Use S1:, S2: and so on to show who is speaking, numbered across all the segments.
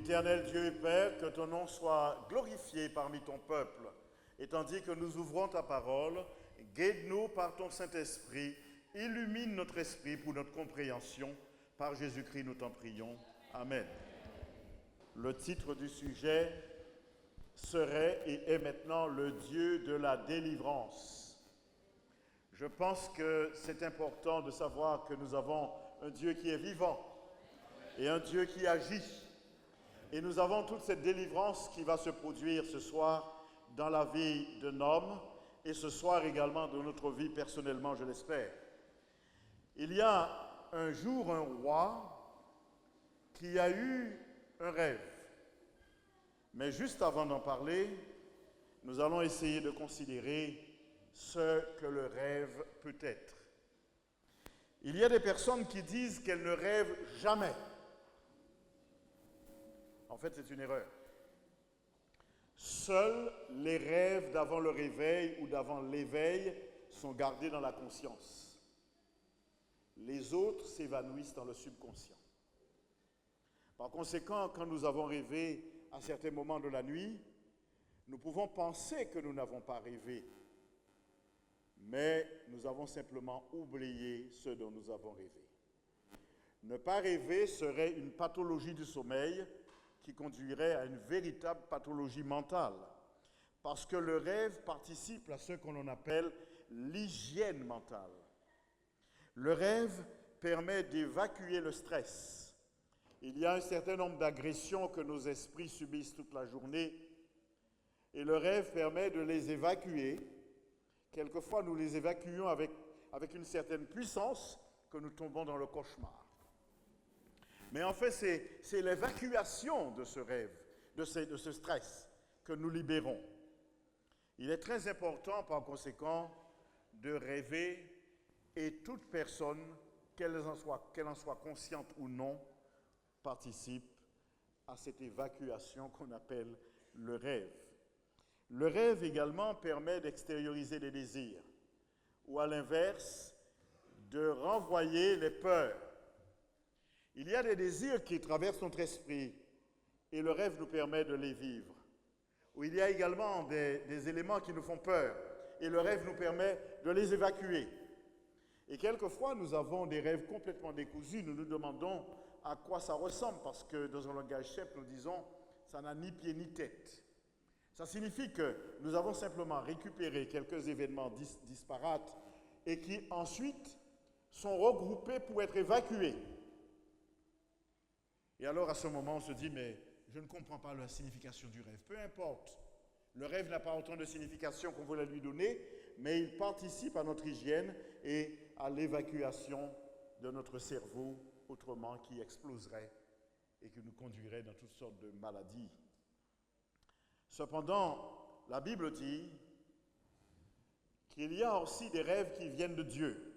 S1: Éternel Dieu et Père, que ton nom soit glorifié parmi ton peuple. Et tandis que nous ouvrons ta parole, guide-nous par ton Saint-Esprit, illumine notre esprit pour notre compréhension. Par Jésus-Christ, nous t'en prions. Amen. Le titre du sujet serait et est maintenant le Dieu de la délivrance. Je pense que c'est important de savoir que nous avons un Dieu qui est vivant et un Dieu qui agit. Et nous avons toute cette délivrance qui va se produire ce soir dans la vie d'un homme et ce soir également dans notre vie personnellement, je l'espère. Il y a un jour un roi qui a eu un rêve. Mais juste avant d'en parler, nous allons essayer de considérer ce que le rêve peut être. Il y a des personnes qui disent qu'elles ne rêvent jamais. En fait, c'est une erreur. Seuls les rêves d'avant le réveil ou d'avant l'éveil sont gardés dans la conscience. Les autres s'évanouissent dans le subconscient. Par conséquent, quand nous avons rêvé à certains moments de la nuit, nous pouvons penser que nous n'avons pas rêvé, mais nous avons simplement oublié ce dont nous avons rêvé. Ne pas rêver serait une pathologie du sommeil qui conduirait à une véritable pathologie mentale, parce que le rêve participe à ce qu'on appelle l'hygiène mentale. Le rêve permet d'évacuer le stress. Il y a un certain nombre d'agressions que nos esprits subissent toute la journée, et le rêve permet de les évacuer. Quelquefois, nous les évacuons avec une certaine puissance que nous tombons dans le cauchemar. Mais en fait, c'est l'évacuation de ce rêve, de ce stress que nous libérons. Il est très important, par conséquent, de rêver et toute personne, qu'elle en soit consciente ou non, participe à cette évacuation qu'on appelle le rêve. Le rêve également permet d'extérioriser les désirs, ou à l'inverse, de renvoyer les peurs. Il y a des désirs qui traversent notre esprit et le rêve nous permet de les vivre. Ou il y a également des éléments qui nous font peur et le rêve nous permet de les évacuer. Et quelquefois, nous avons des rêves complètement décousus. Nous nous demandons à quoi ça ressemble parce que dans un langage simple, nous disons « ça n'a ni pied ni tête ». Ça signifie que nous avons simplement récupéré quelques événements disparates et qui ensuite sont regroupés pour être évacués. Et alors, à ce moment, on se dit, mais je ne comprends pas la signification du rêve. Peu importe. Le rêve n'a pas autant de signification qu'on voulait lui donner, mais il participe à notre hygiène et à l'évacuation de notre cerveau, autrement qui exploserait et qui nous conduirait dans toutes sortes de maladies. Cependant, la Bible dit qu'il y a aussi des rêves qui viennent de Dieu.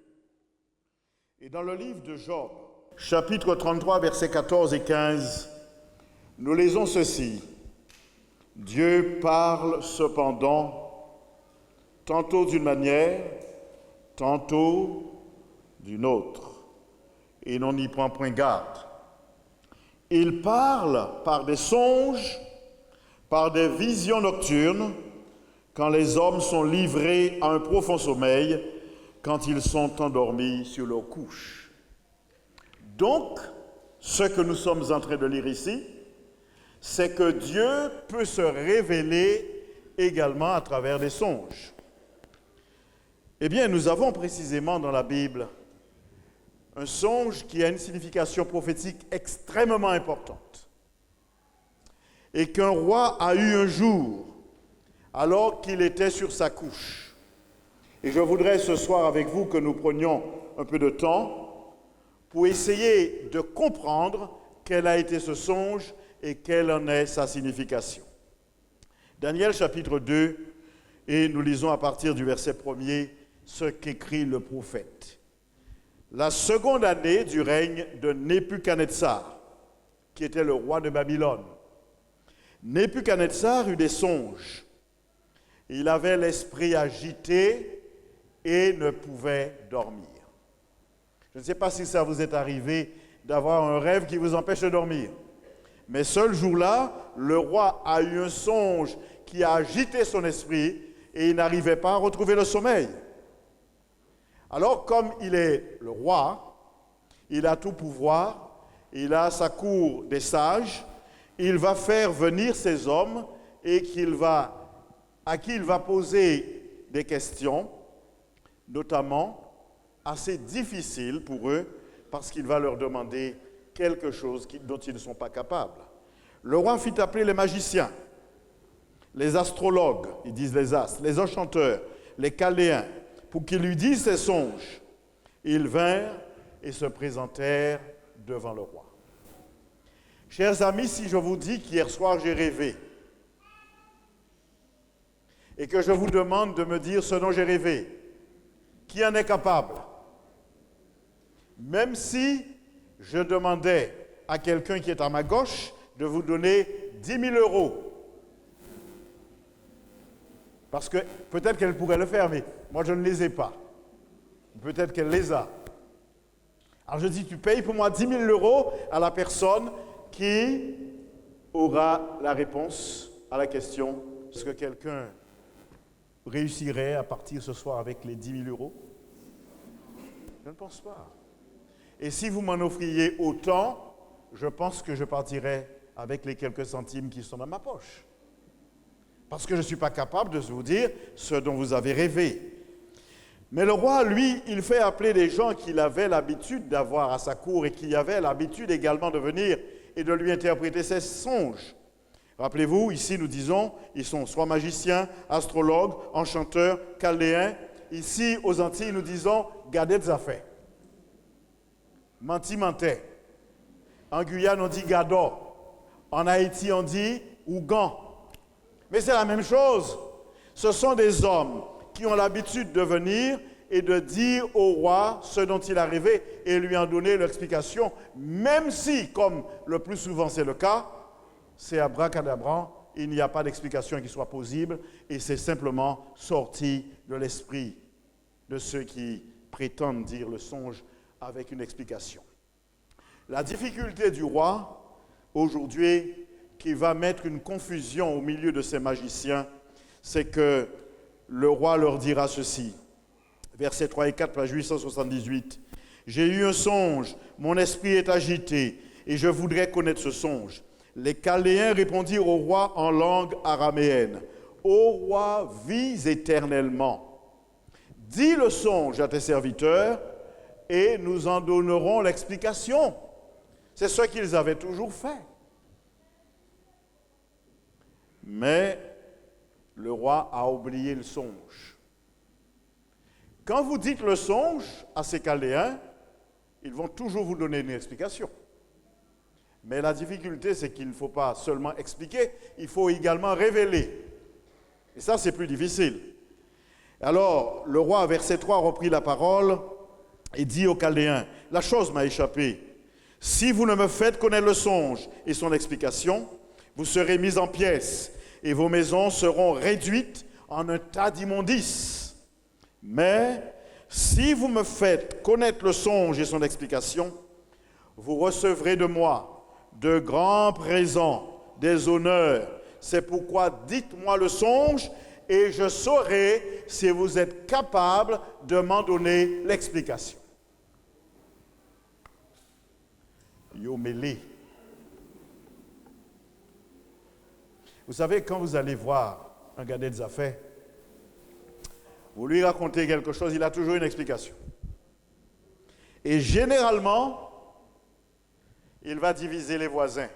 S1: Et dans le livre de Job, chapitre 33, versets 14 et 15, nous lisons ceci. Dieu parle cependant, tantôt d'une manière, tantôt d'une autre, et l'on n'y prend point garde. Il parle par des songes, par des visions nocturnes, quand les hommes sont livrés à un profond sommeil, quand ils sont endormis sur leur couche. Donc, ce que nous sommes en train de lire ici, c'est que Dieu peut se révéler également à travers des songes. Eh bien, nous avons précisément dans la Bible un songe qui a une signification prophétique extrêmement importante. Et qu'un roi a eu un jour, alors qu'il était sur sa couche. Et je voudrais ce soir avec vous que nous prenions un peu de temps pour essayer de comprendre quel a été ce songe et quelle en est sa signification. Daniel chapitre 2, et nous lisons à partir du verset 1er ce qu'écrit le prophète. La seconde année du règne de Nebuchadnezzar, qui était le roi de Babylone. Nebuchadnezzar eut des songes. Il avait l'esprit agité et ne pouvait dormir. Je ne sais pas si ça vous est arrivé d'avoir un rêve qui vous empêche de dormir. Mais ce jour-là, le roi a eu un songe qui a agité son esprit et il n'arrivait pas à retrouver le sommeil. Alors, comme il est le roi, il a tout pouvoir, il a sa cour des sages, il va faire venir ces hommes et à qui il va poser des questions, notamment assez difficiles pour eux, parce qu'il va leur demander quelque chose dont ils ne sont pas capables. Le roi fit appeler les magiciens, les astrologues, ils disent les astres, les enchanteurs, les chaldéens, pour qu'ils lui disent ses songes. Ils vinrent et se présentèrent devant le roi. Chers amis, si je vous dis qu'hier soir j'ai rêvé, et que je vous demande de me dire ce dont j'ai rêvé, qui en est capable? Même si je demandais à quelqu'un qui est à ma gauche de vous donner 10 000 euros. Parce que peut-être qu'elle pourrait le faire, mais moi je ne les ai pas. Peut-être qu'elle les a. Alors je dis, tu payes pour moi 10 000 euros à la personne qui aura la réponse à la question, est-ce que quelqu'un réussirait à partir ce soir avec les 10 000 euros? Je ne pense pas. Et si vous m'en offriez autant, je pense que je partirais avec les quelques centimes qui sont dans ma poche. Parce que je ne suis pas capable de vous dire ce dont vous avez rêvé. Mais le roi, lui, il fait appeler des gens qu'il avait l'habitude d'avoir à sa cour et qui avaient l'habitude également de venir et de lui interpréter ses songes. Rappelez-vous, ici nous disons, ils sont soit magiciens, astrologues, enchanteurs, chaldéens. Ici, aux Antilles, nous disons gardez des affaires. Menti-mentais. En Guyane, on dit gado. En Haïti, on dit ougan. Mais c'est la même chose. Ce sont des hommes qui ont l'habitude de venir et de dire au roi ce dont il a rêvé et lui en donner l'explication, même si, comme le plus souvent c'est le cas, c'est abracadabra, il n'y a pas d'explication qui soit possible et c'est simplement sorti de l'esprit de ceux qui prétendent dire le songe avec une explication. La difficulté du roi, aujourd'hui, qui va mettre une confusion au milieu de ces magiciens, c'est que le roi leur dira ceci. Versets 3 et 4, page 878. « J'ai eu un songe, mon esprit est agité, et je voudrais connaître ce songe. Les Chaldéens répondirent au roi en langue araméenne. « Ô roi, vis éternellement. Dis le songe à tes serviteurs, et nous en donnerons l'explication. » C'est ce qu'ils avaient toujours fait. Mais le roi a oublié le songe. Quand vous dites le songe à ces Chaldéens, ils vont toujours vous donner une explication. Mais la difficulté, c'est qu'il ne faut pas seulement expliquer, il faut également révéler. Et ça, c'est plus difficile. Alors, le roi, verset 3, reprit la parole et dit aux Chaldéens, « La chose m'a échappé. Si vous ne me faites connaître le songe et son explication, vous serez mis en pièces et vos maisons seront réduites en un tas d'immondices. Mais si vous me faites connaître le songe et son explication, vous recevrez de moi de grands présents, des honneurs. C'est pourquoi dites-moi le songe et je saurai si vous êtes capable de m'en donner l'explication. » Yo mêlé. Vous savez, quand vous allez voir un gars des affaires, vous lui racontez quelque chose, il a toujours une explication. Et généralement, il va diviser les voisins.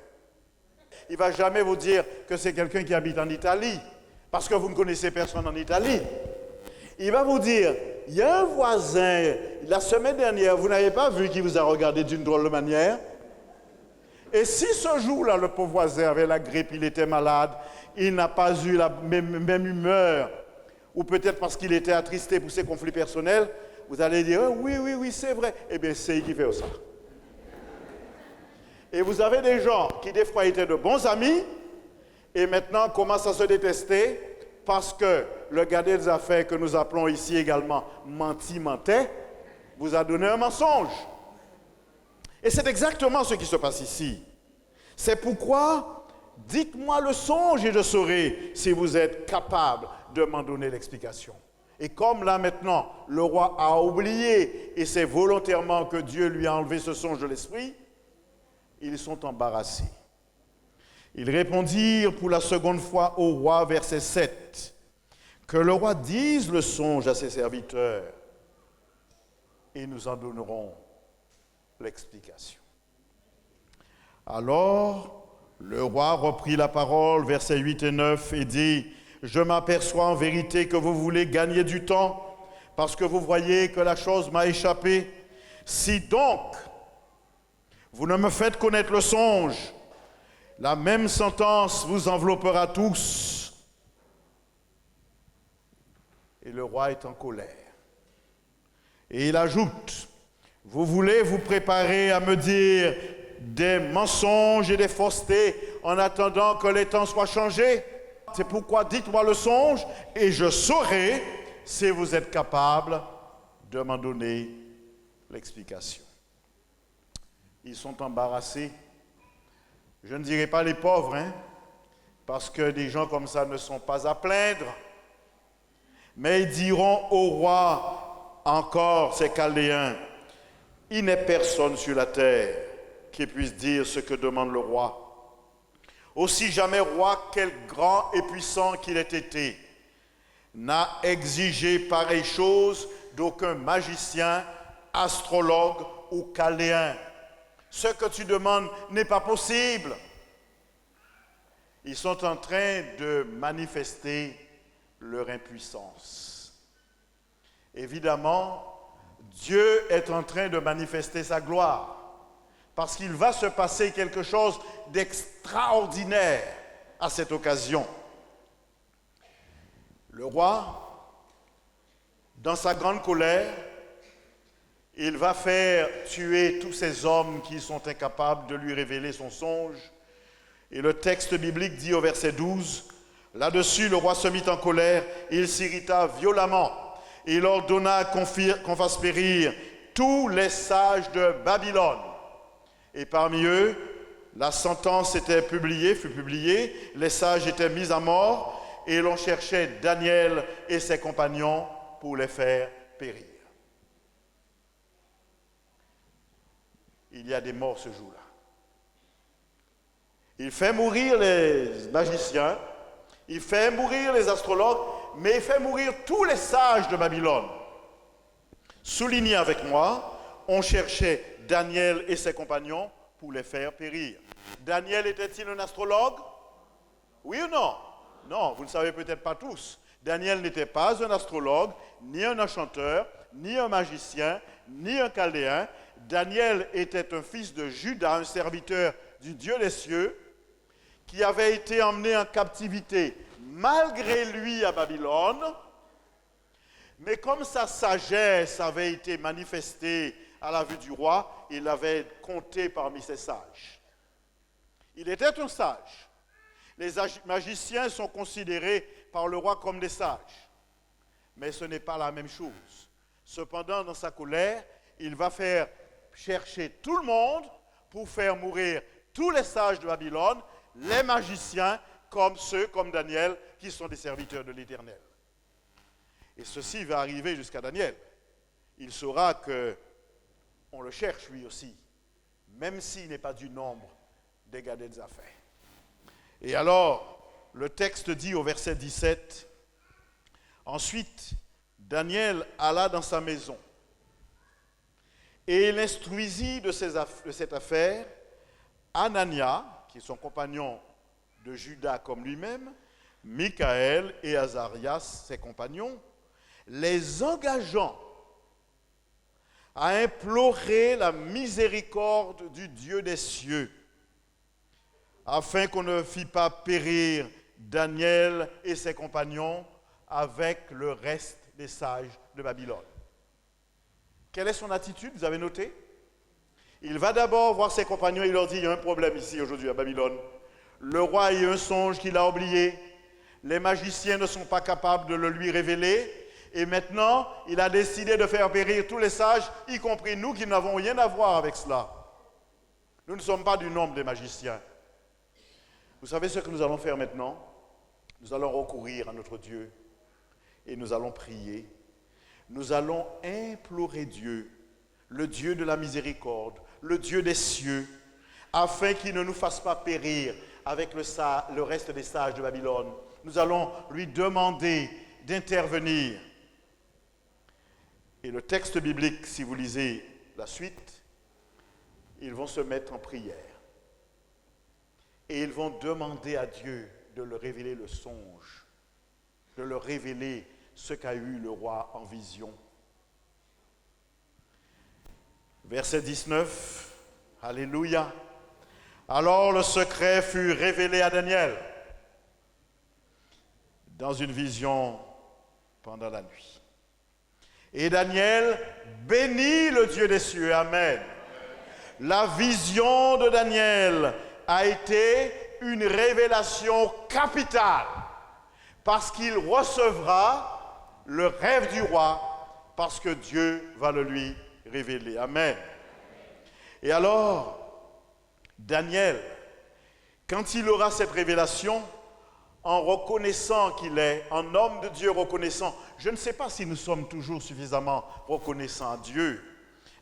S1: Il ne va jamais vous dire que c'est quelqu'un qui habite en Italie, parce que vous ne connaissez personne en Italie. Il va vous dire, il y a un voisin, la semaine dernière, vous n'avez pas vu qu'il vous a regardé d'une drôle de manière? Et si ce jour-là, le pauvre voisin avait la grippe, il était malade, il n'a pas eu la même humeur, ou peut-être parce qu'il était attristé pour ses conflits personnels, vous allez dire, oh, oui, c'est vrai. Eh bien, c'est lui qui fait ça. Et vous avez des gens qui, des fois, étaient de bons amis, et maintenant commencent à se détester parce que le gars des affaires que nous appelons ici également menti-mentait, vous a donné un mensonge. Et c'est exactement ce qui se passe ici. C'est pourquoi, dites-moi le songe et je saurai si vous êtes capable de m'en donner l'explication. Et comme là maintenant, le roi a oublié et c'est volontairement que Dieu lui a enlevé ce songe de l'esprit, ils sont embarrassés. Ils répondirent pour la seconde fois au roi, verset 7, que le roi dise le songe à ses serviteurs et nous en donnerons l'explication. Alors, le roi reprit la parole, versets 8 et 9, et dit, « Je m'aperçois en vérité que vous voulez gagner du temps, parce que vous voyez que la chose m'a échappé. Si donc, vous ne me faites connaître le songe, la même sentence vous enveloppera tous. » Et le roi est en colère. Et il ajoute, « Vous voulez vous préparer à me dire des mensonges et des faussetés en attendant que les temps soient changés? C'est pourquoi dites-moi le songe et je saurai si vous êtes capable de m'en donner l'explication. » Ils sont embarrassés. Je ne dirai pas les pauvres, parce que des gens comme ça ne sont pas à plaindre. Mais ils diront au roi, encore ces Chaldéens, « Il n'est personne sur la terre qui puisse dire ce que demande le roi. Aussi jamais roi, quel grand et puissant qu'il ait été, n'a exigé pareille chose d'aucun magicien, astrologue ou chaldéen. Ce que tu demandes n'est pas possible. » Ils sont en train de manifester leur impuissance. Évidemment, Dieu est en train de manifester sa gloire, parce qu'il va se passer quelque chose d'extraordinaire à cette occasion. Le roi, dans sa grande colère, il va faire tuer tous ces hommes qui sont incapables de lui révéler son songe. Et le texte biblique dit au verset 12, « Là-dessus, le roi se mit en colère, il s'irrita violemment, et il ordonna qu'on fasse périr tous les sages de Babylone. Et parmi eux, la sentence fut publiée, les sages étaient mis à mort, et l'on cherchait Daniel et ses compagnons pour les faire périr. » Il y a des morts ce jour-là. Il fait mourir les magiciens, il fait mourir les astrologues, mais il fait mourir tous les sages de Babylone. Soulignez avec moi, on cherchait Daniel et ses compagnons pour les faire périr. Daniel était-il un astrologue? Oui ou non? Non, vous ne savez peut-être pas tous. Daniel n'était pas un astrologue, ni un enchanteur, ni un magicien, ni un chaldéen. Daniel était un fils de Juda, un serviteur du Dieu des cieux, qui avait été emmené en captivité malgré lui à Babylone, mais comme sa sagesse avait été manifestée à la vue du roi, il l'avait compté parmi ses sages. Il était un sage. Les magiciens sont considérés par le roi comme des sages, mais ce n'est pas la même chose. Cependant, dans sa colère, il va faire chercher tout le monde pour faire mourir tous les sages de Babylone, les magiciens, comme ceux, comme Daniel, qui sont des serviteurs de l'Éternel. Et ceci va arriver jusqu'à Daniel. Il saura qu'on le cherche lui aussi, même s'il n'est pas du nombre des gardés des affaires. Et alors, le texte dit au verset 17, « Ensuite, Daniel alla dans sa maison, et il instruisit de cette affaire Anania, qui est son compagnon de Juda comme lui-même, Michaël et Azarias, ses compagnons, les engageant à implorer la miséricorde du Dieu des cieux, afin qu'on ne fît pas périr Daniel et ses compagnons avec le reste des sages de Babylone. » Quelle est son attitude? Vous avez noté? Il va d'abord voir ses compagnons et il leur dit, il y a un problème ici aujourd'hui à Babylone. Le roi a eu un songe qu'il a oublié. Les magiciens ne sont pas capables de le lui révéler. Et maintenant, il a décidé de faire périr tous les sages, y compris nous qui n'avons rien à voir avec cela. Nous ne sommes pas du nombre des magiciens. Vous savez ce que nous allons faire maintenant? Nous allons recourir à notre Dieu et nous allons prier. Nous allons implorer Dieu, le Dieu de la miséricorde, le Dieu des cieux, afin qu'il ne nous fasse pas périr avec le reste des sages de Babylone. Nous allons lui demander d'intervenir. Et le texte biblique, si vous lisez la suite, ils vont se mettre en prière. Et ils vont demander à Dieu de leur révéler le songe, de leur révéler ce qu'a eu le roi en vision. Verset 19, Alléluia. Alors le secret fut révélé à Daniel dans une vision pendant la nuit. Et Daniel bénit le Dieu des cieux. Amen. La vision de Daniel a été une révélation capitale parce qu'il recevra le rêve du roi parce que Dieu va le lui révéler. Amen. Et alors, Daniel, quand il aura cette révélation, en reconnaissant qu'il est un homme de Dieu reconnaissant, je ne sais pas si nous sommes toujours suffisamment reconnaissants à Dieu,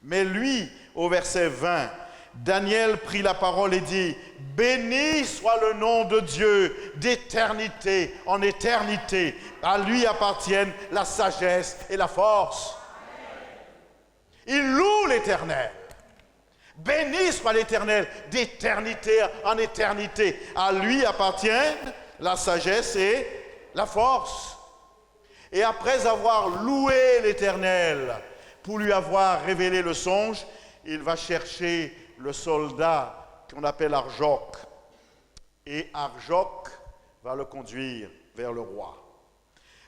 S1: mais lui, au verset 20, Daniel prit la parole et dit, « Béni soit le nom de Dieu d'éternité en éternité. À lui appartiennent la sagesse et la force. » Il loue l'Éternel. Béni soit l'Éternel d'éternité en éternité. À lui appartiennent la sagesse et la force. Et après avoir loué l'Éternel pour lui avoir révélé le songe, il va chercher le soldat qu'on appelle Arjoc. Et Arjoc va le conduire vers le roi.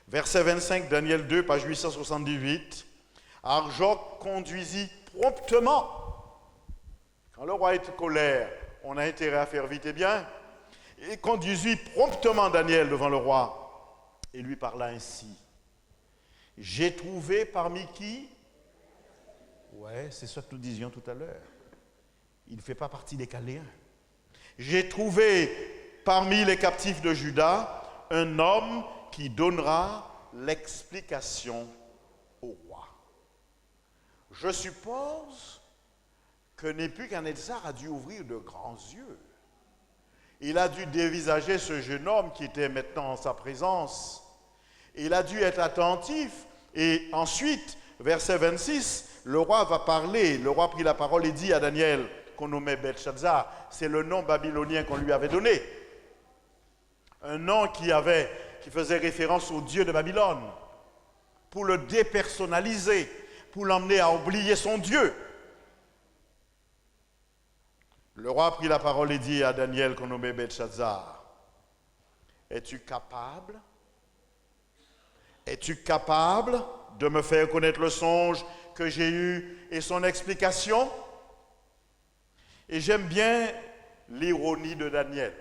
S1: Verset 25, Daniel 2, page 878. Arjoc conduisit promptement. Quand le roi est en colère, on a intérêt à faire vite et bien. Il conduisit promptement Daniel devant le roi et lui parla ainsi. J'ai trouvé parmi qui? Ouais, c'est ce que nous disions tout à l'heure. Il ne fait pas partie des Caléens. J'ai trouvé parmi les captifs de Juda un homme qui donnera l'explication au roi. Je suppose que Nebuchadnezzar a dû ouvrir de grands yeux. Il a dû dévisager ce jeune homme qui était maintenant en sa présence. Il a dû être attentif. Et ensuite, verset 26, le roi va parler. Le roi prit la parole et dit à Daniel, qu'on nommait Belshazzar, c'est le nom babylonien qu'on lui avait donné. Un nom qui faisait référence au Dieu de Babylone, pour le dépersonnaliser, pour l'emmener à oublier son Dieu. Le roi prit la parole et dit à Daniel qu'on nommait Belshazzar, es-tu capable de me faire connaître le songe que j'ai eu et son explication? Et j'aime bien l'ironie de Daniel.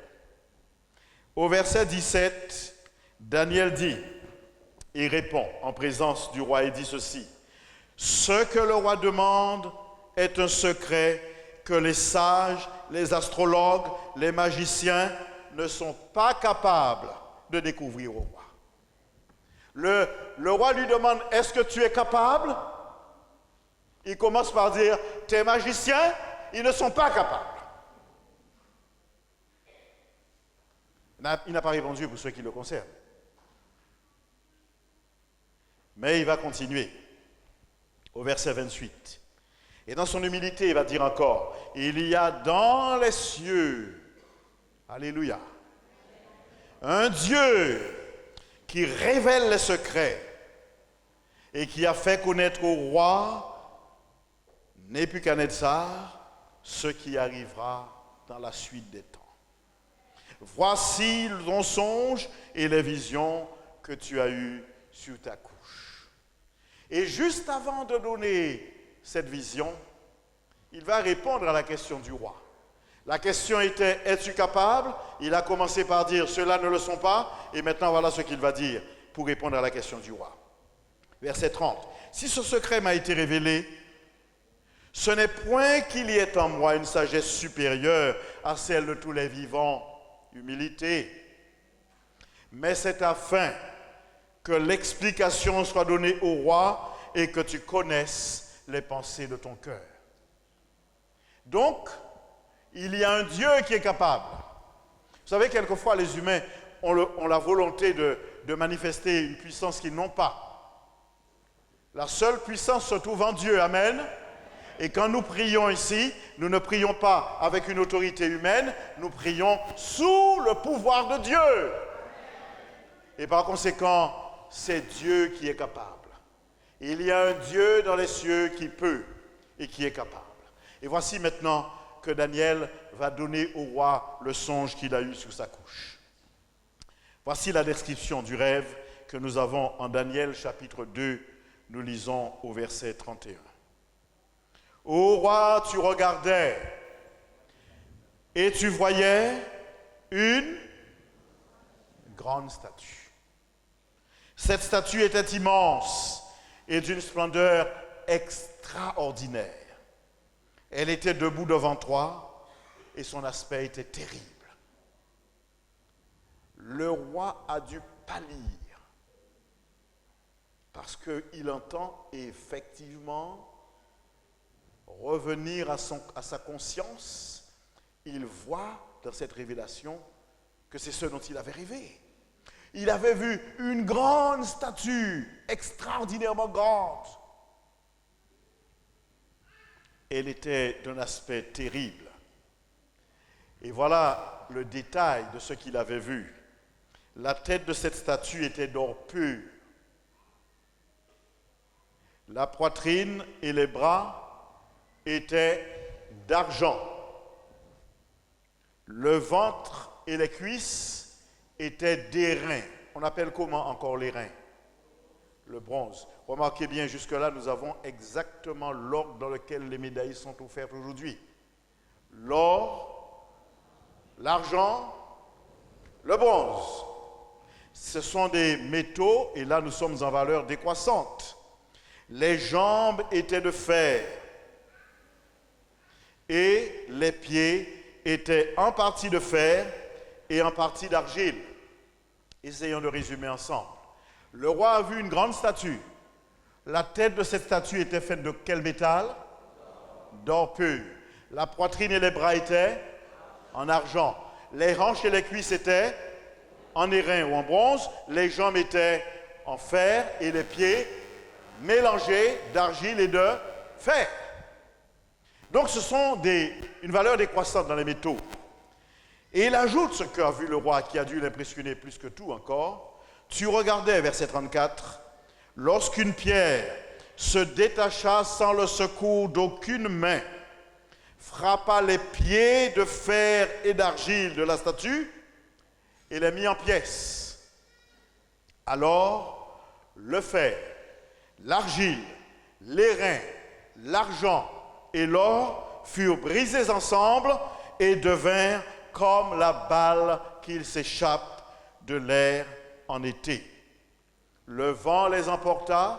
S1: Au verset 17, Daniel dit, il répond en présence du roi et dit ceci, « Ce que le roi demande est un secret que les sages, les astrologues, les magiciens ne sont pas capables de découvrir au roi. » Le roi lui demande, « Est-ce que tu es capable ?» Il commence par dire, « Tes magiciens, ils ne sont pas capables. » Il n'a pas répondu pour ceux qui le concernent. Mais il va continuer au verset 28. Et dans son humilité, il va dire encore, « Il y a dans les cieux, alléluia, un Dieu qui révèle les secrets et qui a fait connaître au roi Nebuchadnezzar ce qui arrivera dans la suite des temps. Voici ton songe et les visions que tu as eues sur ta couche. » Et juste avant de donner cette vision, il va répondre à la question du roi. La question était, es-tu capable? Il a commencé par dire, ceux-là ne le sont pas. Et maintenant, voilà ce qu'il va dire pour répondre à la question du roi. Verset 30. Si ce secret m'a été révélé, ce n'est point qu'il y ait en moi une sagesse supérieure à celle de tous les vivants humilité, mais c'est afin que l'explication soit donnée au roi et que tu connaisses les pensées de ton cœur. Donc, il y a un Dieu qui est capable. Vous savez, quelquefois, les humains ont la volonté de manifester une puissance qu'ils n'ont pas. La seule puissance se trouve en Dieu. Amen. Et quand nous prions ici, nous ne prions pas avec une autorité humaine, nous prions sous le pouvoir de Dieu. Et par conséquent, c'est Dieu qui est capable. Il y a un Dieu dans les cieux qui peut et qui est capable. Et voici maintenant que Daniel va donner au roi le songe qu'il a eu sur sa couche. Voici la description du rêve que nous avons en Daniel chapitre 2, nous lisons au verset 31. Ô roi, tu regardais et tu voyais une grande statue. Cette statue était immense et d'une splendeur extraordinaire. Elle était debout devant toi et son aspect était terrible. Le roi a dû pâlir parce qu'il entend effectivement revenir à sa conscience. Il voit dans cette révélation que c'est ce dont il avait rêvé. Il avait vu une grande statue, extraordinairement grande. Elle était d'un aspect terrible. Et voilà le détail de ce qu'il avait vu. La tête de cette statue était d'or pur. La poitrine et les bras étaient d'argent. Le ventre et les cuisses étaient d'airain. On appelle comment encore les reins? Le bronze. Remarquez bien, jusque-là, nous avons exactement l'ordre dans lequel les médailles sont offertes aujourd'hui. L'or, l'argent, le bronze. Ce sont des métaux, et là nous sommes en valeur décroissante. Les jambes étaient de fer, et les pieds étaient en partie de fer et en partie d'argile. Essayons de résumer ensemble. Le roi a vu une grande statue. La tête de cette statue était faite de quel métal? D'or pur. La poitrine et les bras étaient en argent. Les hanches et les cuisses étaient en airain ou en bronze. Les jambes étaient en fer et les pieds mélangés d'argile et de fer. Donc ce sont une valeur décroissante dans les métaux. Et il ajoute ce qu'a vu le roi, qui a dû l'impressionner plus que tout encore. Tu regardais, verset 34, lorsqu'une pierre se détacha sans le secours d'aucune main, frappa les pieds de fer et d'argile de la statue et les mit en pièces. Alors, le fer, l'argile, l'airain, l'argent et l'or furent brisés ensemble et devinrent comme la balle qu'il s'échappe de l'air en été. Le vent les emporta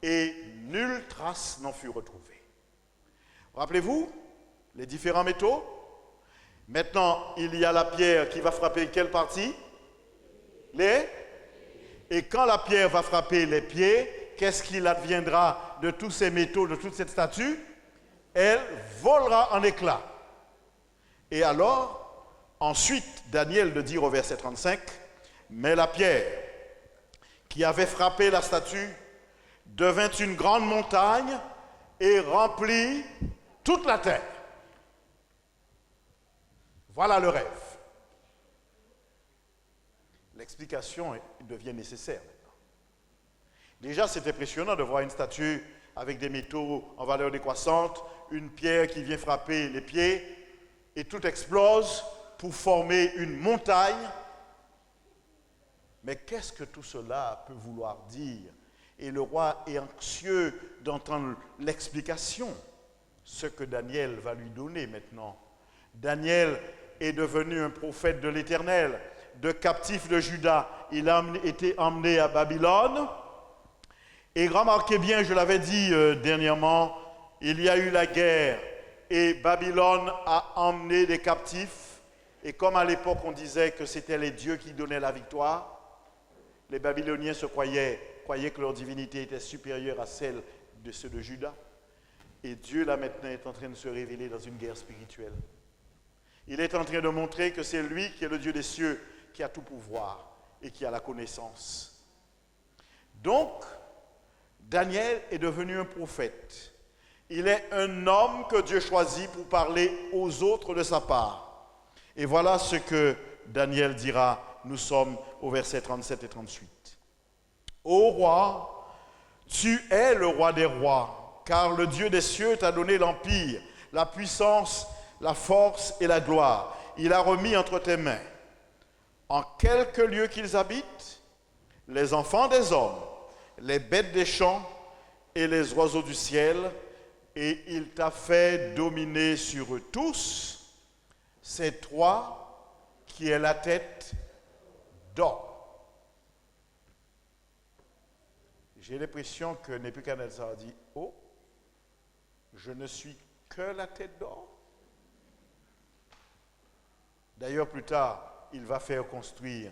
S1: et nulle trace n'en fut retrouvée. Rappelez-vous les différents métaux. Maintenant, il y a la pierre qui va frapper quelle partie? Les. Et quand la pierre va frapper les pieds, qu'est-ce qu'il adviendra de tous ces métaux, de toute cette statue? Elle volera en éclats. Et alors, ensuite, Daniel de dire au verset 35, mais la pierre qui avait frappé la statue devint une grande montagne et remplit toute la terre. Voilà le rêve. L'explication devient nécessaire maintenant. Déjà, c'est impressionnant de voir une statue avec des métaux en valeur décroissante, une pierre qui vient frapper les pieds et tout explose pour former une montagne. Mais qu'est-ce que tout cela peut vouloir dire? Et le roi est anxieux d'entendre l'explication, ce que Daniel va lui donner maintenant. Daniel est devenu un prophète de l'Éternel. De captif de Juda, il a été emmené à Babylone. Et remarquez bien, je l'avais dit dernièrement, il y a eu la guerre et Babylone a emmené des captifs Et comme à l'époque on disait que c'était les dieux qui donnaient la victoire, les Babyloniens croyaient que leur divinité était supérieure à celle de ceux de Juda. Et Dieu là maintenant est en train de se révéler dans une guerre spirituelle. Il est en train de montrer que c'est lui qui est le Dieu des cieux, qui a tout pouvoir et qui a la connaissance. Donc, Daniel est devenu un prophète. Il est un homme que Dieu choisit pour parler aux autres de sa part. Et voilà ce que Daniel dira. Nous sommes au verset 37 et 38. Ô roi, tu es le roi des rois, car le Dieu des cieux t'a donné l'empire, la puissance, la force et la gloire. Il a remis entre tes mains. En quelque lieu qu'ils habitent, les enfants des hommes, les bêtes des champs et les oiseaux du ciel, et il t'a fait dominer sur eux tous. C'est toi qui es la tête d'or. J'ai l'impression que Nebuchadnezzar a dit, oh, je ne suis que la tête d'or. D'ailleurs, plus tard, il va faire construire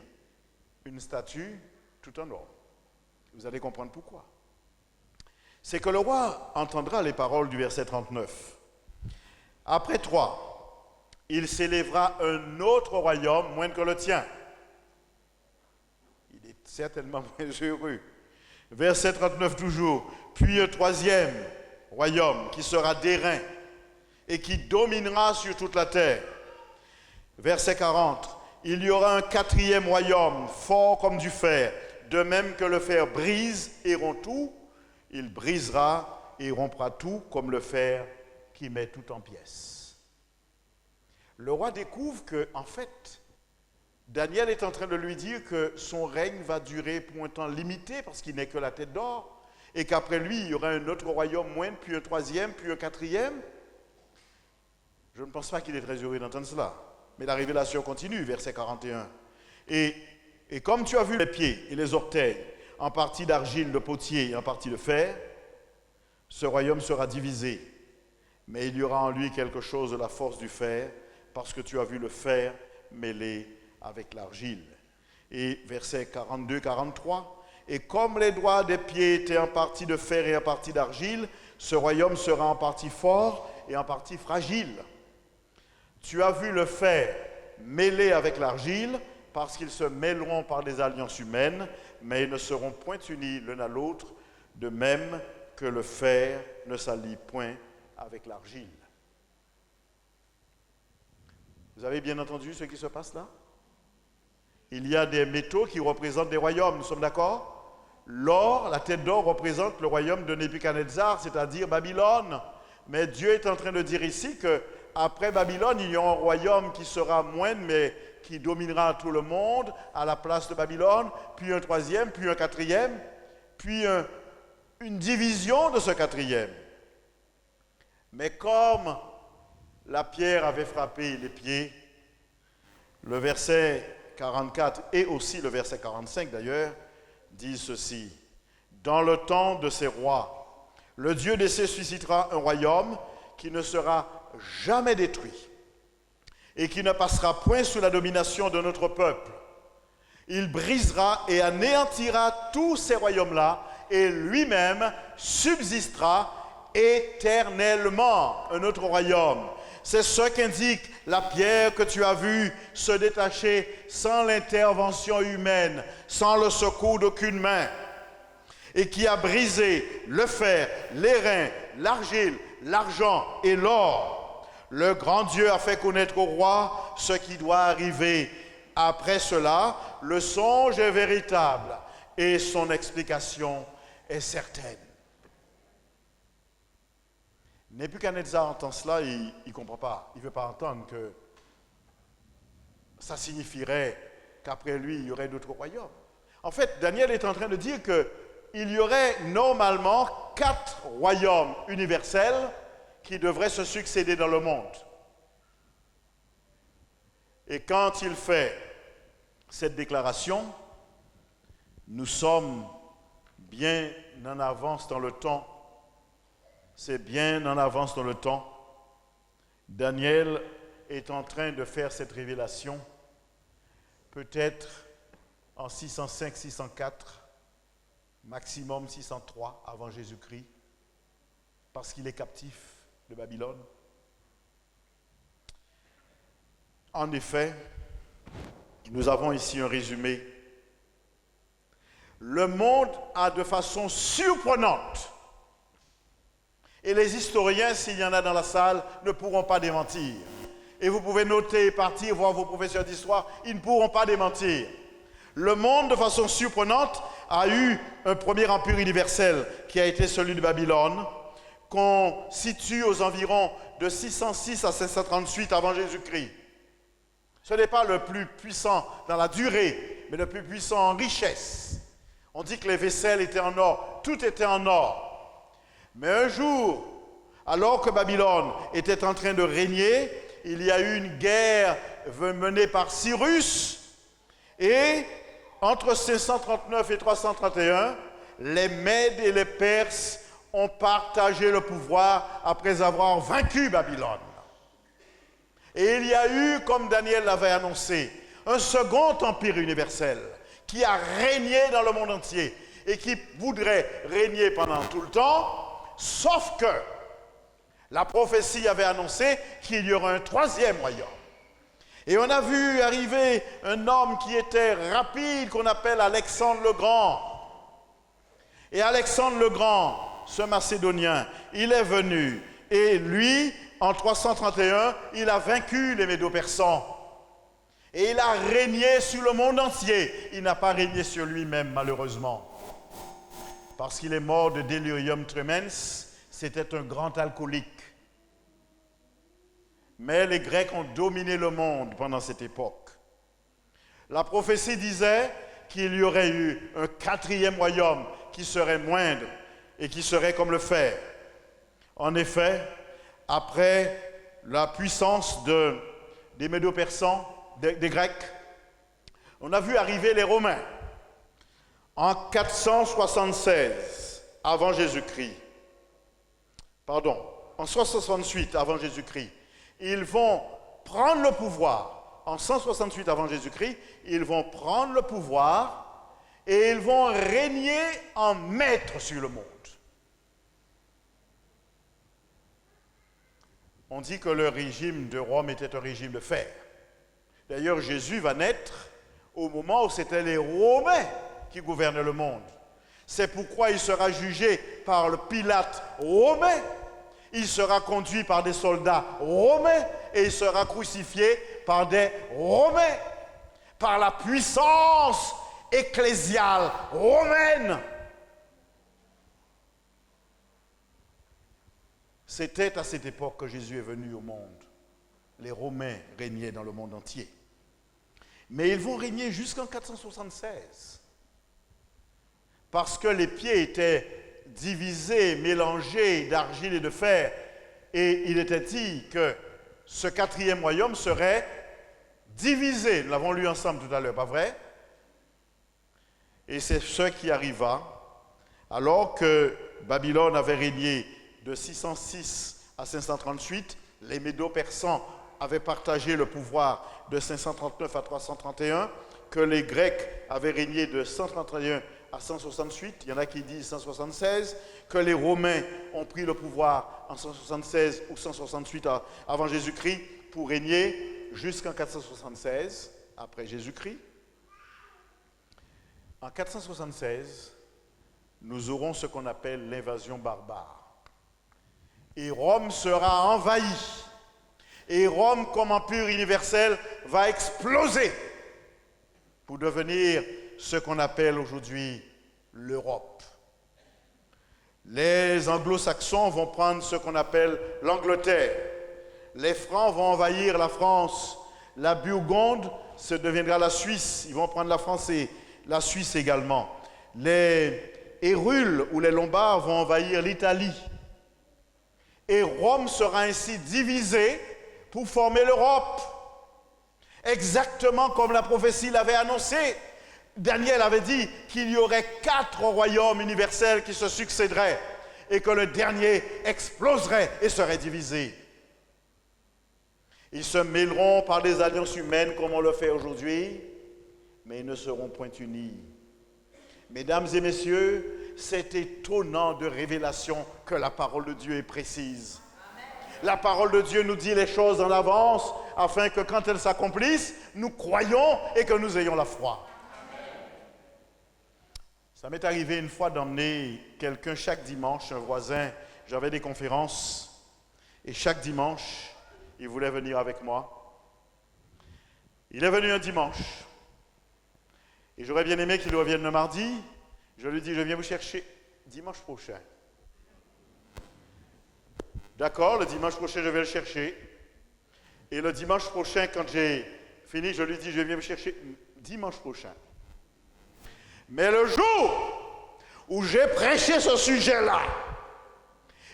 S1: une statue tout en or. Vous allez comprendre pourquoi. C'est que le roi entendra les paroles du verset 39. Après toi, il s'élèvera un autre royaume moindre que le tien. Il est certainement moins heureux. Verset 39 toujours. Puis un troisième royaume qui sera d'airain et qui dominera sur toute la terre. Verset 40. Il y aura un quatrième royaume fort comme du fer. De même que le fer brise et rompt tout, il brisera et rompra tout comme le fer qui met tout en pièces. Le roi découvre que, en fait, Daniel est en train de lui dire que son règne va durer pour un temps limité parce qu'il n'est que la tête d'or et qu'après lui, il y aura un autre royaume moindre, puis un troisième, puis un quatrième. Je ne pense pas qu'il est très heureux d'entendre cela. Mais la révélation continue, verset 41. Et comme tu as vu les pieds et les orteils, en partie d'argile, de potier et en partie de fer, ce royaume sera divisé. Mais il y aura en lui quelque chose de la force du fer, parce que tu as vu le fer mêlé avec l'argile. Et verset 42-43, et comme les doigts des pieds étaient en partie de fer et en partie d'argile, ce royaume sera en partie fort et en partie fragile. Tu as vu le fer mêlé avec l'argile, parce qu'ils se mêleront par des alliances humaines, mais ils ne seront point unis l'un à l'autre, de même que le fer ne s'allie point avec l'argile. Vous avez bien entendu ce qui se passe là? Il y a des métaux qui représentent des royaumes, nous sommes d'accord? L'or, la tête d'or représente le royaume de Nebuchadnezzar, c'est-à-dire Babylone. Mais Dieu est en train de dire ici que après Babylone, il y aura un royaume qui sera moindre, mais qui dominera tout le monde à la place de Babylone, puis un troisième, puis un quatrième, puis une division de ce quatrième. Mais comme la pierre avait frappé les pieds, le verset 44 et aussi le verset 45 d'ailleurs, disent ceci. Dans le temps de ces rois, le Dieu des cieux suscitera un royaume qui ne sera jamais détruit et qui ne passera point sous la domination de notre peuple. Il brisera et anéantira tous ces royaumes-là et lui-même subsistera éternellement. Un autre royaume. C'est ce qu'indique la pierre que tu as vue se détacher sans l'intervention humaine, sans le secours d'aucune main, et qui a brisé le fer, l'airain, l'argile, l'argent et l'or. Le grand Dieu a fait connaître au roi ce qui doit arriver. Après cela, le songe est véritable et son explication est certaine. Nebuchadnezzar entend cela et il ne comprend pas. Il ne veut pas entendre que ça signifierait qu'après lui, il y aurait d'autres royaumes. En fait, Daniel est en train de dire qu'il y aurait normalement 4 royaumes universels qui devraient se succéder dans le monde. Et quand il fait cette déclaration, nous sommes bien en avance dans le temps. C'est bien en avance dans le temps. Daniel est en train de faire cette révélation, peut-être en 605-604, maximum 603 avant Jésus-Christ, parce qu'il est captif de Babylone. En effet, nous avons ici un résumé. Le monde a de façon surprenante, et les historiens, s'il y en a dans la salle, ne pourront pas démentir. Et vous pouvez noter et partir voir vos professeurs d'histoire, ils ne pourront pas démentir. Le monde, de façon surprenante, a eu un premier empire universel qui a été celui de Babylone, qu'on situe aux environs de 606 à 538 avant Jésus-Christ. Ce n'est pas le plus puissant dans la durée, mais le plus puissant en richesse. On dit que les vaisselles étaient en or, tout était en or. Mais un jour, alors que Babylone était en train de régner, il y a eu une guerre menée par Cyrus, et entre 539 et 331, les Mèdes et les Perses ont partagé le pouvoir après avoir vaincu Babylone. Et il y a eu, comme Daniel l'avait annoncé, un second empire universel qui a régné dans le monde entier et qui voudrait régner pendant tout le temps, sauf que la prophétie avait annoncé qu'il y aurait un troisième royaume. Et on a vu arriver un homme qui était rapide, qu'on appelle Alexandre le Grand. Et Alexandre le Grand, ce Macédonien, il est venu. Et lui, en 331, il a vaincu les Médo-Persans. Et il a régné sur le monde entier. Il n'a pas régné sur lui-même, malheureusement. Parce qu'il est mort de delirium tremens. C'était un grand alcoolique. Mais les Grecs ont dominé le monde pendant cette époque. La prophétie disait qu'il y aurait eu un quatrième royaume qui serait moindre et qui serait comme le fer. En effet, après la puissance des Médo-Persans, des Grecs, on a vu arriver les Romains en 476 avant Jésus-Christ. Pardon, en 168 avant Jésus-Christ. Ils vont prendre le pouvoir. En 168 avant Jésus-Christ, ils vont prendre le pouvoir et ils vont régner en maître sur le monde. On dit que le régime de Rome était un régime de fer. D'ailleurs, Jésus va naître au moment où c'était les Romains qui gouvernaient le monde. C'est pourquoi il sera jugé par le Pilate romain. Il sera conduit par des soldats romains et il sera crucifié par des Romains, par la puissance ecclésiale romaine. C'était à cette époque que Jésus est venu au monde. Les Romains régnaient dans le monde entier. Mais ils vont régner jusqu'en 476. Parce que les pieds étaient divisé, mélangé d'argile et de fer. Et il était dit que ce quatrième royaume serait divisé. Nous l'avons lu ensemble tout à l'heure, pas vrai? Et c'est ce qui arriva alors que Babylone avait régné de 606 à 538. Les Médo-Persans avaient partagé le pouvoir de 539 à 331, que les Grecs avaient régné de 131 à 168, il y en a qui disent 176, que les Romains ont pris le pouvoir en 176 ou 168 avant Jésus-Christ pour régner jusqu'en 476 après Jésus-Christ. En 476, nous aurons ce qu'on appelle l'invasion barbare. Et Rome sera envahie. Et Rome, comme empire universel, va exploser pour devenir ce qu'on appelle aujourd'hui l'Europe. Les anglo-saxons vont prendre ce qu'on appelle l'Angleterre. Les Francs vont envahir la France. La Burgonde, ça deviendra la Suisse. Ils vont prendre la France et la Suisse également. Les Hérules ou les Lombards vont envahir l'Italie. Et Rome sera ainsi divisée pour former l'Europe. Exactement comme la prophétie l'avait annoncé. Daniel avait dit qu'il y aurait 4 royaumes universels qui se succéderaient et que le dernier exploserait et serait divisé. Ils se mêleront par des alliances humaines comme on le fait aujourd'hui, mais ils ne seront point unis. Mesdames et messieurs, c'est étonnant de révélation que la parole de Dieu est précise. La parole de Dieu nous dit les choses en avance afin que quand elles s'accomplissent, nous croyons et que nous ayons la foi. Ça m'est arrivé une fois d'emmener quelqu'un chaque dimanche, un voisin. J'avais des conférences et chaque dimanche, il voulait venir avec moi. Il est venu un dimanche et j'aurais bien aimé qu'il revienne le mardi. Je lui dis, je viens vous chercher dimanche prochain. D'accord, le dimanche prochain, je vais le chercher. Et le dimanche prochain, quand j'ai fini, je lui dis, je viens vous chercher dimanche prochain. Mais le jour où j'ai prêché ce sujet-là,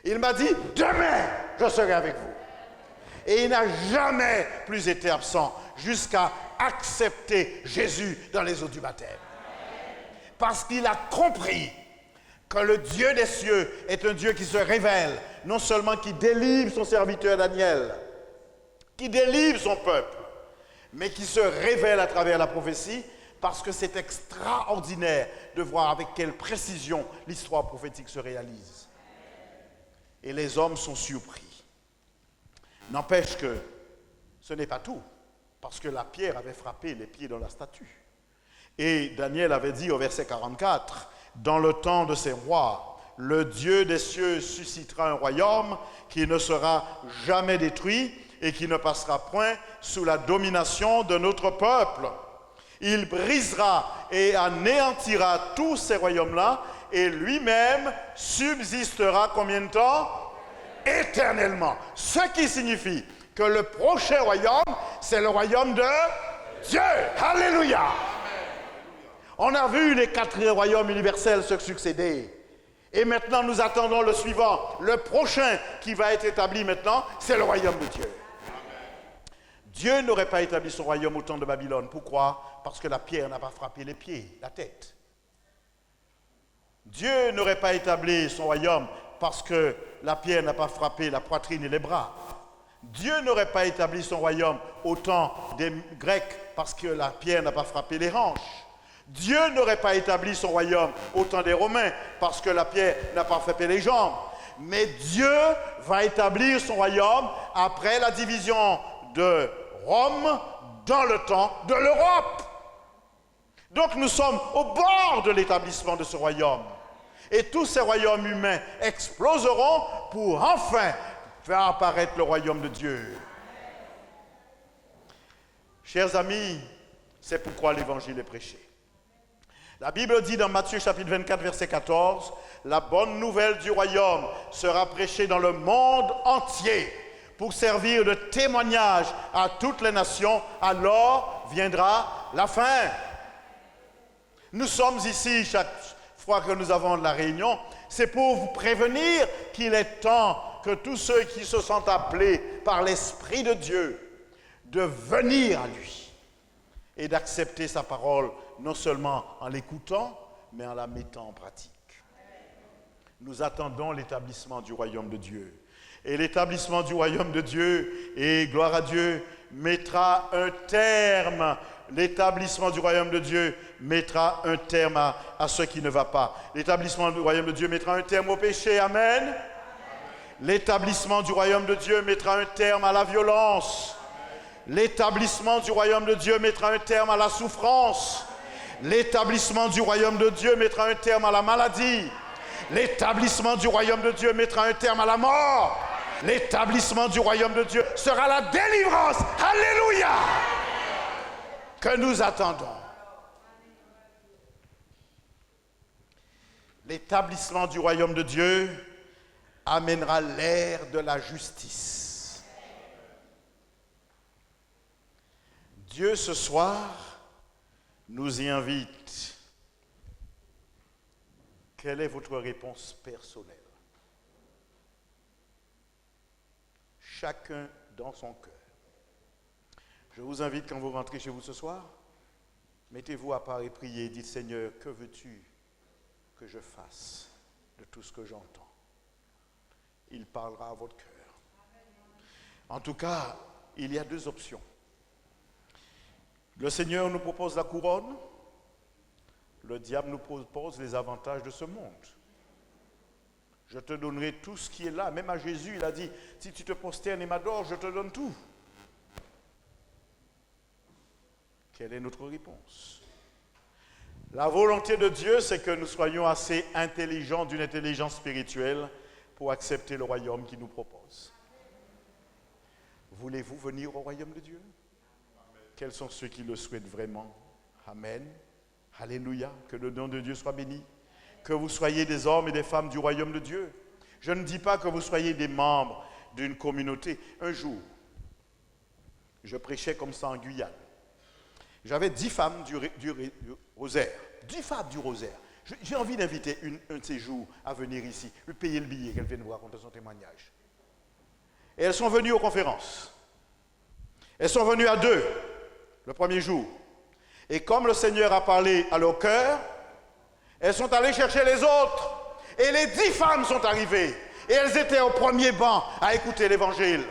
S1: il m'a dit, demain, je serai avec vous. Et il n'a jamais plus été absent jusqu'à accepter Jésus dans les eaux du baptême. Parce qu'il a compris que le Dieu des cieux est un Dieu qui se révèle, non seulement qui délivre son serviteur Daniel, qui délivre son peuple, mais qui se révèle à travers la prophétie, parce que c'est extraordinaire de voir avec quelle précision l'histoire prophétique se réalise. Et les hommes sont surpris. N'empêche que ce n'est pas tout, parce que la pierre avait frappé les pieds dans la statue. Et Daniel avait dit au verset 44, « Dans le temps de ces rois, le Dieu des cieux suscitera un royaume qui ne sera jamais détruit et qui ne passera point sous la domination de notre peuple. Il brisera et anéantira tous ces royaumes-là et lui-même subsistera combien de temps? Éternellement. » Ce qui signifie que le prochain royaume, c'est le royaume de Dieu. Alléluia. On a vu les 4 royaumes universels se succéder. Et maintenant, nous attendons le suivant. Le prochain qui va être établi maintenant, c'est le royaume de Dieu. Dieu n'aurait pas établi son royaume au temps de Babylone. Pourquoi? Parce que la pierre n'a pas frappé les pieds, la tête. Dieu n'aurait pas établi son royaume parce que la pierre n'a pas frappé la poitrine et les bras. Dieu n'aurait pas établi son royaume au temps des Grecs parce que la pierre n'a pas frappé les hanches. Dieu n'aurait pas établi son royaume au temps des Romains parce que la pierre n'a pas frappé les jambes. Mais Dieu va établir son royaume après la division de Rome dans le temps de l'Europe. Donc nous sommes au bord de l'établissement de ce royaume. Et tous ces royaumes humains exploseront pour enfin faire apparaître le royaume de Dieu. Chers amis, c'est pourquoi l'évangile est prêché. La Bible dit dans Matthieu chapitre 24, verset 14, « La bonne nouvelle du royaume sera prêchée dans le monde entier pour servir de témoignage à toutes les nations, alors viendra la fin. » Nous sommes ici chaque fois que nous avons de la réunion, c'est pour vous prévenir qu'il est temps que tous ceux qui se sentent appelés par l'Esprit de Dieu de venir à lui et d'accepter sa parole, non seulement en l'écoutant, mais en la mettant en pratique. Nous attendons l'établissement du royaume de Dieu. Et l'établissement du royaume de Dieu, et gloire à Dieu, mettra un terme. L'établissement du royaume de Dieu mettra un terme à ce qui ne va pas. L'établissement du royaume de Dieu mettra un terme au péché. Amen. L'établissement du royaume de Dieu mettra un terme à la violence. L'établissement du royaume de Dieu mettra un terme à la souffrance. L'établissement du royaume de Dieu mettra un terme à la maladie. L'établissement du royaume de Dieu mettra un terme à la mort. L'établissement du royaume de Dieu sera la délivrance. Alléluia! Que nous attendons. L'établissement du royaume de Dieu amènera l'ère de la justice. Dieu, ce soir, nous y invite. Quelle est votre réponse personnelle? Chacun dans son cœur. Je vous invite, quand vous rentrez chez vous ce soir, mettez-vous à part et priez. Dites, Seigneur, que veux-tu que je fasse de tout ce que j'entends? Il parlera à votre cœur. En tout cas, il y a deux options. Le Seigneur nous propose la couronne, le diable nous propose les avantages de ce monde. Je te donnerai tout ce qui est là. Même à Jésus, il a dit, si tu te prosternes et m'adores, je te donne tout. Quelle est notre réponse? La volonté de Dieu, c'est que nous soyons assez intelligents, d'une intelligence spirituelle, pour accepter le royaume qu'il nous propose. Voulez-vous venir au royaume de Dieu? Quels sont ceux qui le souhaitent vraiment? Amen. Alléluia. Que le nom de Dieu soit béni. Que vous soyez des hommes et des femmes du royaume de Dieu. Je ne dis pas que vous soyez des membres d'une communauté. Un jour, je prêchais comme ça en Guyane. J'avais 10 femmes du rosaire. 10 femmes du rosaire. J'ai envie d'inviter un de ces jours à venir ici, lui payer le billet, qu'elle vienne nous raconter son témoignage. Et elles sont venues aux conférences. Elles sont venues à 2, le premier jour. Et comme le Seigneur a parlé à leur cœur, elles sont allées chercher les autres. Et les 10 femmes sont arrivées. Et elles étaient au premier banc à écouter l'évangile.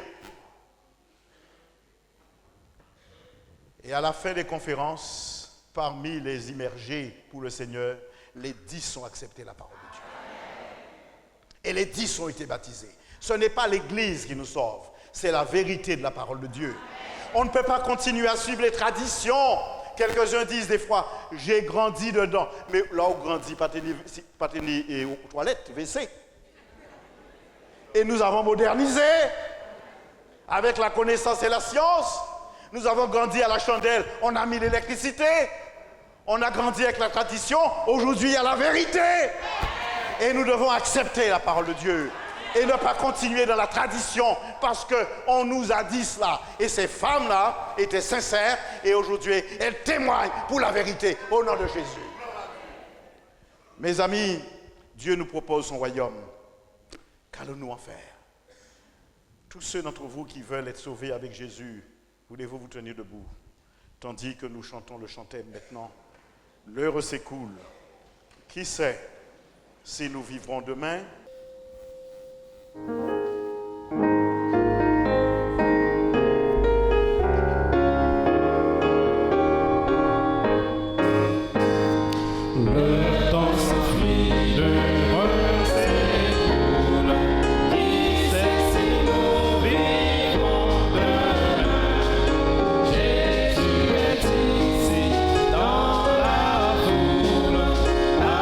S1: Et à la fin des conférences, parmi les immergés pour le Seigneur, les 10 ont accepté la parole de Dieu. Et les 10 ont été baptisés. Ce n'est pas l'Église qui nous sauve, c'est la vérité de la parole de Dieu. On ne peut pas continuer à suivre les traditions. Quelques-uns disent des fois, j'ai grandi dedans. Mais là où grandit, pas tenir aux toilettes, WC. Et nous avons modernisé avec la connaissance et la science. Nous avons grandi à la chandelle, on a mis l'électricité. On a grandi avec la tradition, aujourd'hui il y a la vérité. Et nous devons accepter la parole de Dieu. Et ne pas continuer dans la tradition parce qu'on nous a dit cela. Et ces femmes-là étaient sincères et aujourd'hui elles témoignent pour la vérité au nom de Jésus. Mes amis, Dieu nous propose son royaume. Qu'allons-nous en faire? Tous ceux d'entre vous qui veulent être sauvés avec Jésus, voulez-vous vous tenir debout? Tandis que nous chantons le chantème maintenant. L'heure s'écoule. Qui sait si nous vivrons demain?
S2: Le temps s'enfuit, l'heure s'écoule. Qui sait si nous vivrons demain? Jésus est ici dans la foule, à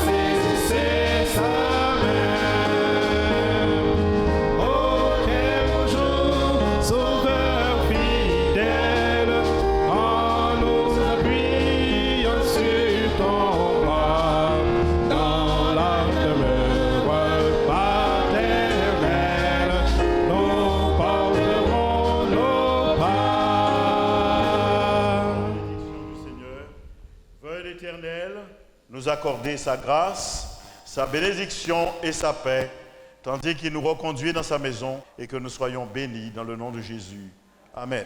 S2: saisir sa main. Oh, quel jour, sauveur fidèle, en nous appuyant sur ton bras, dans la demeure paternelle, nous porterons nos pas.
S1: Bénédiction du Seigneur, veuille l'Éternel nous accorder sa grâce, sa bénédiction et sa paix, tandis qu'il nous reconduit dans sa maison et que nous soyons bénis dans le nom de Jésus. Amen.